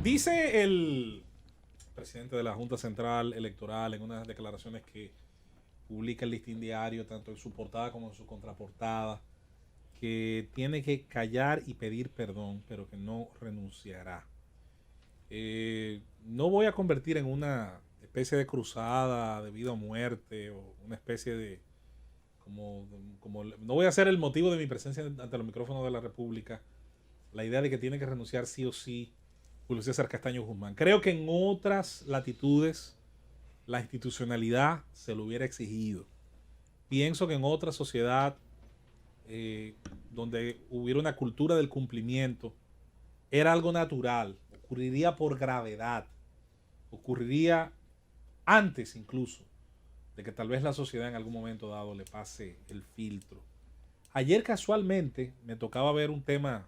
Dice el presidente de la Junta Central Electoral en unas declaraciones que publica el Listín Diario, tanto en su portada como en su contraportada, que tiene que callar y pedir perdón, pero que no renunciará. No voy a convertir en una especie de cruzada de vida o muerte o una especie de no voy a ser el motivo de mi presencia ante los micrófonos de la República la idea de que tiene que renunciar sí o sí Julio César Castaño Guzmán. Creo que en otras latitudes la institucionalidad se lo hubiera exigido. Pienso que en otra sociedad donde hubiera una cultura del cumplimiento era algo natural, ocurriría por gravedad, ocurriría antes incluso de que tal vez la sociedad en algún momento dado le pase el filtro. Ayer casualmente me tocaba ver un tema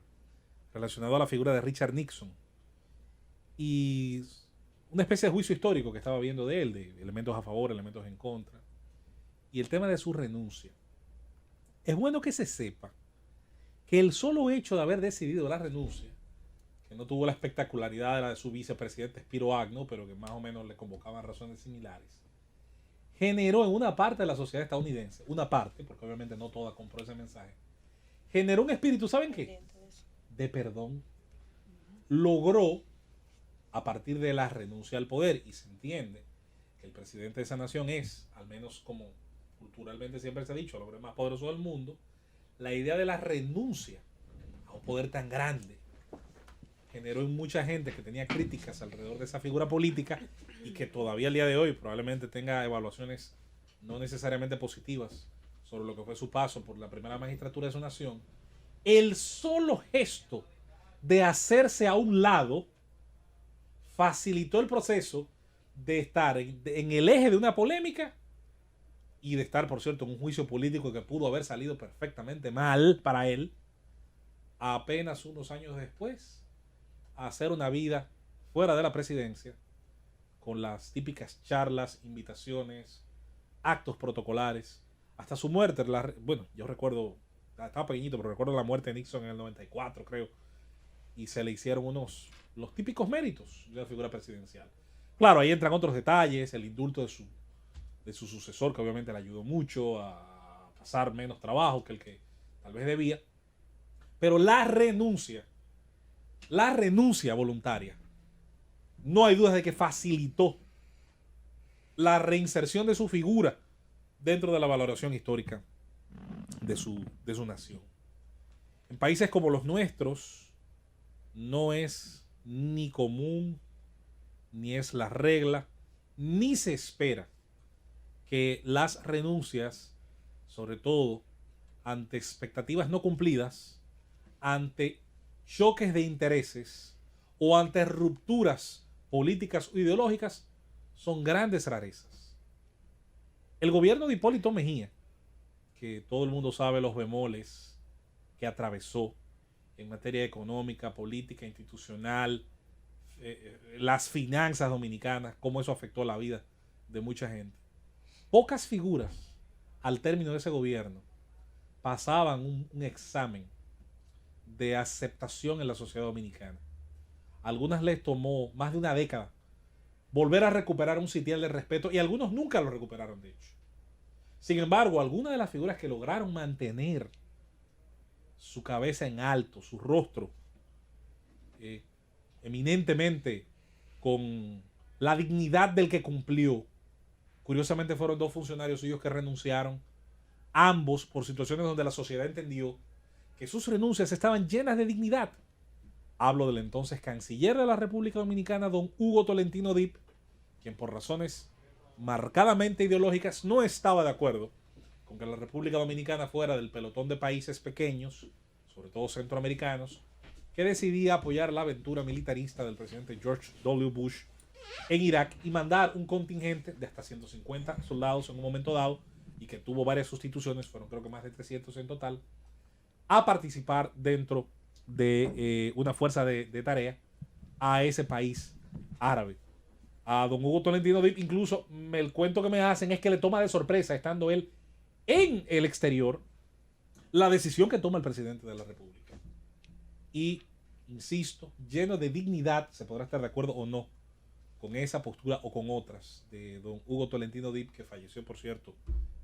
relacionado a la figura de Richard Nixon y una especie de juicio histórico que estaba viendo de él, de elementos a favor, elementos en contra, y el tema de su renuncia. Es bueno que se sepa que el solo hecho de haber decidido la renuncia, que no tuvo la espectacularidad de la de su vicepresidente Spiro Agnew, pero que más o menos le convocaban razones similares, generó en una parte de la sociedad estadounidense, una parte, porque obviamente no toda compró ese mensaje, generó un espíritu, ¿saben qué? De perdón. Logró, a partir de la renuncia al poder, y se entiende que el presidente de esa nación es, al menos como culturalmente siempre se ha dicho, el hombre más poderoso del mundo, la idea de la renuncia a un poder tan grande generó en mucha gente que tenía críticas alrededor de esa figura política y que todavía al día de hoy probablemente tenga evaluaciones no necesariamente positivas sobre lo que fue su paso por la primera magistratura de su nación. El solo gesto de hacerse a un lado facilitó el proceso de estar en el eje de una polémica y de estar, por cierto, en un juicio político que pudo haber salido perfectamente mal para él, apenas unos años después, a hacer una vida fuera de la presidencia, con las típicas charlas, invitaciones, actos protocolares, hasta su muerte. Bueno, yo recuerdo, estaba pequeñito, pero recuerdo la muerte de Nixon en el 94, creo, y se le hicieron los típicos méritos de la figura presidencial. Claro, ahí entran otros detalles, el indulto de su sucesor, que obviamente le ayudó mucho a pasar menos trabajo que el que tal vez debía, pero la renuncia voluntaria, no hay dudas de que facilitó la reinserción de su figura dentro de la valoración histórica de su nación. En países como los nuestros, no es ni común, ni es la regla, ni se espera que las renuncias, sobre todo ante expectativas no cumplidas, ante choques de intereses o ante rupturas políticas o ideológicas, son grandes rarezas. El gobierno de Hipólito Mejía, que todo el mundo sabe los bemoles que atravesó en materia económica, política, institucional, las finanzas dominicanas, cómo eso afectó la vida de mucha gente. Pocas figuras al término de ese gobierno pasaban un examen de aceptación en la sociedad dominicana. A algunas les tomó más de una década volver a recuperar un sitial de respeto y algunos nunca lo recuperaron, de hecho. Sin embargo, algunas de las figuras que lograron mantener su cabeza en alto, su rostro eminentemente con la dignidad del que cumplió, curiosamente fueron dos funcionarios suyos que renunciaron, ambos por situaciones donde la sociedad entendió que sus renuncias estaban llenas de dignidad. Hablo del entonces canciller de la República Dominicana, don Hugo Tolentino Dipp, quien por razones marcadamente ideológicas no estaba de acuerdo con que la República Dominicana fuera del pelotón de países pequeños, sobre todo centroamericanos, que decidía apoyar la aventura militarista del presidente George W. Bush en Irak y mandar un contingente de hasta 150 soldados en un momento dado, y que tuvo varias sustituciones, fueron creo que más de 300 en total, a participar dentro de una fuerza de tarea a ese país árabe. A don Hugo Tolentino Dipp, incluso el cuento que me hacen es que le toma de sorpresa, estando él en el exterior, la decisión que toma el presidente de la República. Y insisto, lleno de dignidad, se podrá estar de acuerdo o no con esa postura o con otras de don Hugo Tolentino Dip, que falleció, por cierto,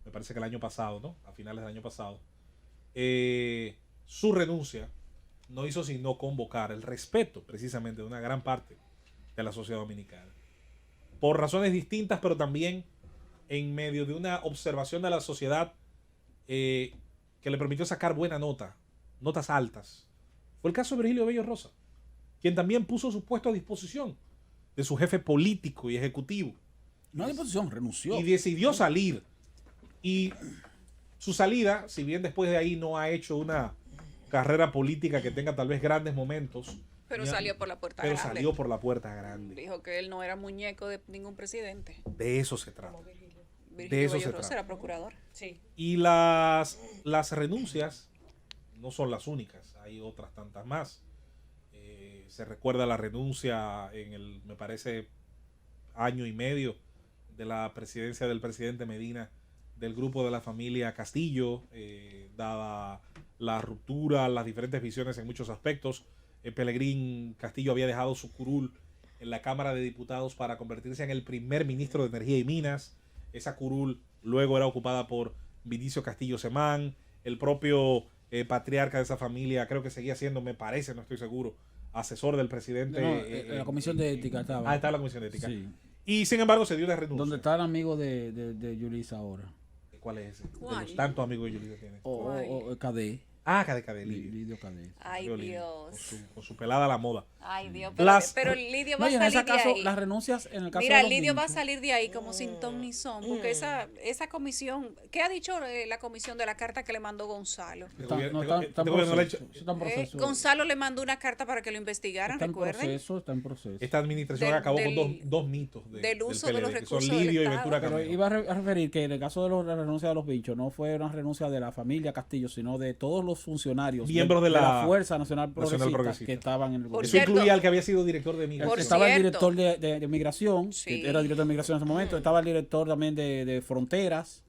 me parece que el año pasado, ¿no? A finales del año pasado. Su renuncia no hizo sino convocar el respeto, precisamente, de una gran parte de la sociedad dominicana. Por razones distintas, pero también en medio de una observación de la sociedad que le permitió sacar buena nota, notas altas. Fue el caso de Virgilio Bello Rosa, quien también puso su puesto a disposición de su jefe político y ejecutivo. No a disposición, renunció. Y decidió salir. Y su salida, si bien después de ahí no ha hecho una carrera política que tenga tal vez grandes momentos, pero salió por la puerta pero grande. salió por la puerta grande. Dijo que él no era muñeco de ningún presidente. De eso se trata. Virgilio De eso Bello se Rosa trata. era procurador. Sí. Y las renuncias no son las únicas, hay otras tantas más. Se recuerda la renuncia en el, me parece, año y medio de la presidencia del presidente Medina del grupo de la familia Castillo, dada la ruptura, las diferentes visiones en muchos aspectos. Pelegrín Castillo había dejado su curul en la Cámara de Diputados para convertirse en el primer ministro de Energía y Minas. Esa curul luego era ocupada por Vinicio Castillo Semán, el propio patriarca de esa familia, creo que seguía siendo, me parece, no estoy seguro, asesor del presidente. En la comisión de ética estaba. Estaba la comisión de ética. Sí. Y sin embargo se dio una renuncia. Donde está el amigo de Yulisa ahora. ¿Cuál es ese? ¿Cuál? De los tantos amigos de Yulisa tiene. O Cadé. Cadé, Lidio. Lidio Cadé. Ay, Dios. Con su pelada a la moda. Ay, Dios. Las- Pero Lidio va No, a y en salir ese de caso, ahí. las renuncias en el caso Mira, de los Lidio va a Vinchos, salir de ahí como sin ton ni son, porque esa comisión, ¿qué ha dicho la comisión de la carta que le mandó Gonzalo? está en Este gobierno le ha proceso. hecho- Está en proceso. Gonzalo le mandó una carta para que lo investigaran, Está en recuerden. proceso, está en proceso. Esta administración Del- acabó del- con dos mitos del uso de PLD, los que recursos son del Lidio y Estado. Ventura Pero Camilo. iba a referir que en el caso de la renuncia de los Vinchos no fue una renuncia de la familia Castillo, sino de todos los funcionarios Miembros de la Fuerza Nacional Progresista, Progresista. que estaban en el Por gobierno. Eso cierto- incluía al que había sido director de Minas. Por Estaba el cierto. director de migración, Sí. que era director de migración en ese momento, estaba el director también de fronteras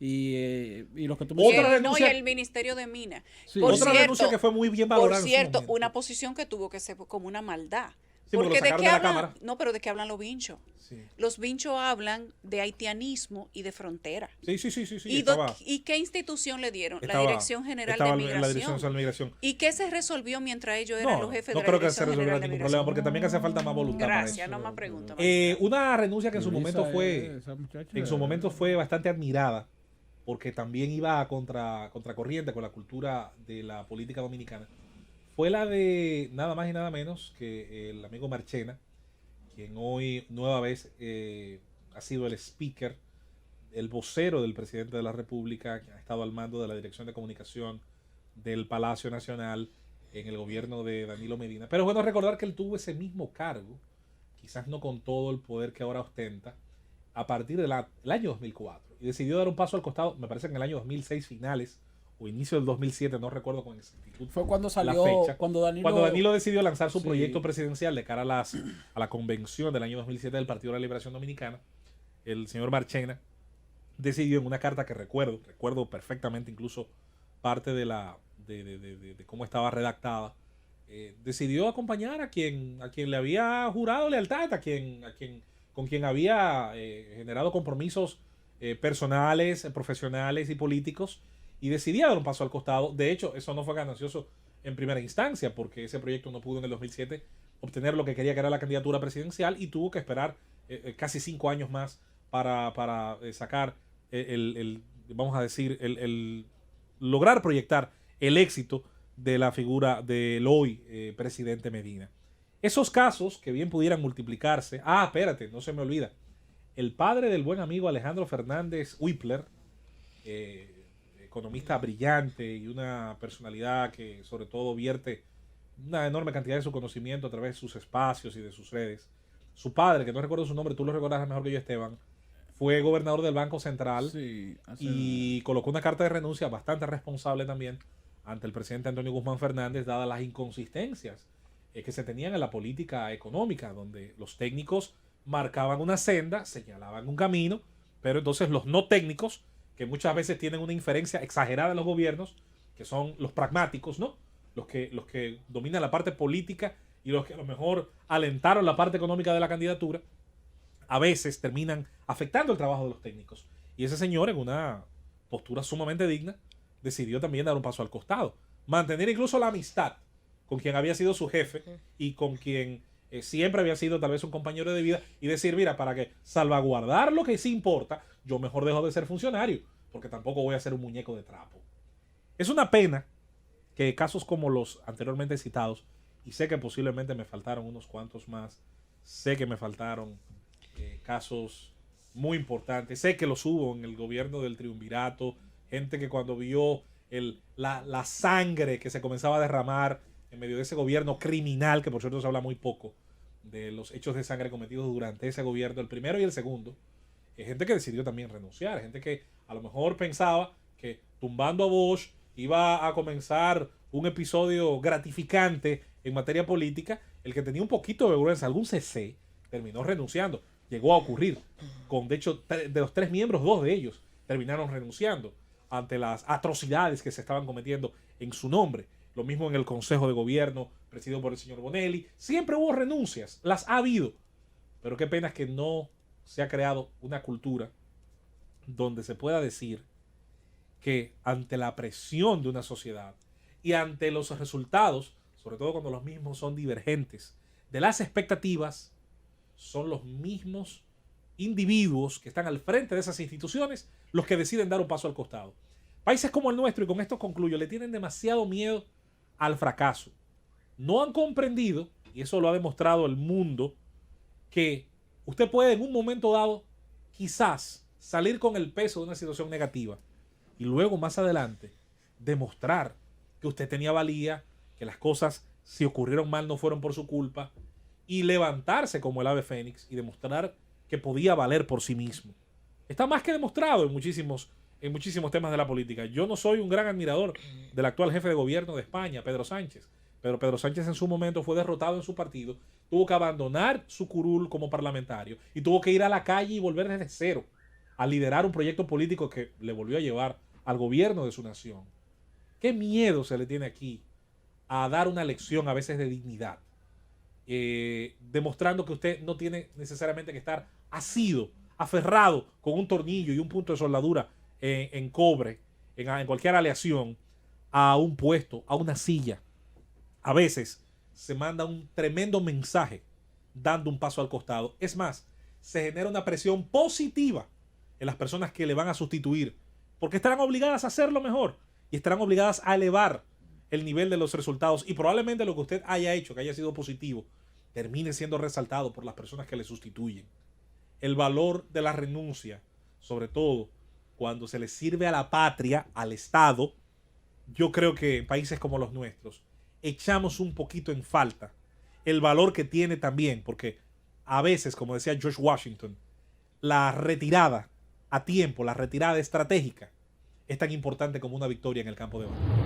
y los que tú Otra Y el- mencionas. no, y renuncia- el Ministerio de Minas. Sí. Por Otra cierto, renuncia que fue muy bien valorada. Por en su cierto, momento. una posición que tuvo que ser como una maldad. Sí, porque lo porque de sacaron qué de la hablan, Cámara. no, pero de qué hablan los vinchos. Sí. Los vinchos hablan de haitianismo y de frontera. Sí. ¿Y, estaba- ¿Y qué institución le dieron? La estaba- Dirección General estaba de en la Migración. Dirección General de Migración. ¿Y qué se resolvió mientras ellos eran No, los jefes no de la creo que se Dirección resolviera General de ningún Migración? problema porque también hace falta más voluntad para Gracias, eso. no más preguntas. Una renuncia que en su Yulisa momento fue esa muchacha en su momento fue bastante admirada porque también iba a contracorriente con la cultura de la política dominicana, fue la de nada más y nada menos que el amigo Marchena, quien hoy nueva vez ha sido el speaker, el vocero del presidente de la República, que ha estado al mando de la Dirección de Comunicación del Palacio Nacional en el gobierno de Danilo Medina. Pero es bueno recordar que él tuvo ese mismo cargo, quizás no con todo el poder que ahora ostenta, a partir del año 2004. Y decidió dar un paso al costado, me parece que en el año 2006 finales, o inicio del 2007, no recuerdo con exactitud. Fue cuando la salió, fecha. cuando Cuando Danilo decidió lanzar su Sí. proyecto presidencial de cara a la convención del año 2007 del Partido de la Liberación Dominicana, el señor Marchena decidió en una carta que recuerdo perfectamente incluso parte de cómo estaba redactada, decidió acompañar a quien le había jurado lealtad, con quien había generado compromisos personales, profesionales y políticos, y decidía dar un paso al costado. De hecho, eso no fue ganancioso en primera instancia, porque ese proyecto no pudo en el 2007 obtener lo que quería, que era la candidatura presidencial, y tuvo que esperar casi 5 años más para sacar vamos a decir, lograr proyectar el éxito de la figura del hoy presidente Medina. Esos casos que bien pudieran multiplicarse. Espérate, no se me olvida. El padre del buen amigo Alejandro Fernández Whippler, economista brillante y una personalidad que sobre todo vierte una enorme cantidad de su conocimiento a través de sus espacios y de sus redes. Su padre, que no recuerdo su nombre, tú lo recordarás mejor que yo, Esteban, fue gobernador del Banco Central, Sí, y colocó una carta de renuncia bastante responsable también ante el presidente Antonio Guzmán Fernández, dadas las inconsistencias que se tenían en la política económica, donde los técnicos marcaban una senda, señalaban un camino, pero entonces los no técnicos, que muchas veces tienen una inferencia exagerada en los gobiernos, que son los pragmáticos, ¿no? los que dominan la parte política y los que a lo mejor alentaron la parte económica de la candidatura, a veces terminan afectando el trabajo de los técnicos. Y ese señor, en una postura sumamente digna, decidió también dar un paso al costado. Mantener incluso la amistad con quien había sido su jefe y con quien siempre había sido tal vez un compañero de vida, y decir, mira, para que salvaguardar lo que sí importa, yo mejor dejo de ser funcionario, porque tampoco voy a ser un muñeco de trapo. Es una pena que casos como los anteriormente citados, y sé que posiblemente me faltaron unos cuantos más, sé que me faltaron casos muy importantes, sé que los hubo en el gobierno del triunvirato, gente que cuando vio la sangre que se comenzaba a derramar en medio de ese gobierno criminal, que por cierto se habla muy poco de los hechos de sangre cometidos durante ese gobierno, el primero y el segundo, gente que decidió también renunciar, gente que a lo mejor pensaba que tumbando a Bosch iba a comenzar un episodio gratificante en materia política. El que tenía un poquito de vergüenza, algún CC, terminó renunciando. Llegó a ocurrir. De hecho, de los 3 miembros, 2 de ellos terminaron renunciando ante las atrocidades que se estaban cometiendo en su nombre. Lo mismo en el Consejo de Gobierno, presidido por el señor Bonelli. Siempre hubo renuncias, las ha habido. Pero qué pena que no se ha creado una cultura donde se pueda decir que ante la presión de una sociedad y ante los resultados, sobre todo cuando los mismos son divergentes de las expectativas, son los mismos individuos que están al frente de esas instituciones los que deciden dar un paso al costado. Países como el nuestro, y con esto concluyo, le tienen demasiado miedo al fracaso. No han comprendido, y eso lo ha demostrado el mundo, que usted puede en un momento dado quizás salir con el peso de una situación negativa y luego más adelante demostrar que usted tenía valía, que las cosas, si ocurrieron mal, no fueron por su culpa, y levantarse como el ave fénix y demostrar que podía valer por sí mismo. Está más que demostrado en muchísimos temas de la política. Yo no soy un gran admirador del actual jefe de gobierno de España, Pedro Sánchez, pero Pedro Sánchez en su momento fue derrotado en su partido, tuvo que abandonar su curul como parlamentario y tuvo que ir a la calle y volver desde cero a liderar un proyecto político que le volvió a llevar al gobierno de su nación. ¿Qué miedo se le tiene aquí a dar una lección a veces de dignidad? Demostrando que usted no tiene necesariamente que estar asido, aferrado con un tornillo y un punto de soldadura en cobre, en cualquier aleación, a un puesto, a una silla. A veces se manda un tremendo mensaje dando un paso al costado. Es más, se genera una presión positiva en las personas que le van a sustituir, porque estarán obligadas a hacerlo mejor y estarán obligadas a elevar el nivel de los resultados, y probablemente lo que usted haya hecho, que haya sido positivo, termine siendo resaltado por las personas que le sustituyen. El valor de la renuncia, sobre todo cuando se le sirve a la patria, al Estado, yo creo que en países como los nuestros echamos un poquito en falta el valor que tiene también, porque a veces, como decía George Washington, la retirada a tiempo, la retirada estratégica, es tan importante como una victoria en el campo de batalla.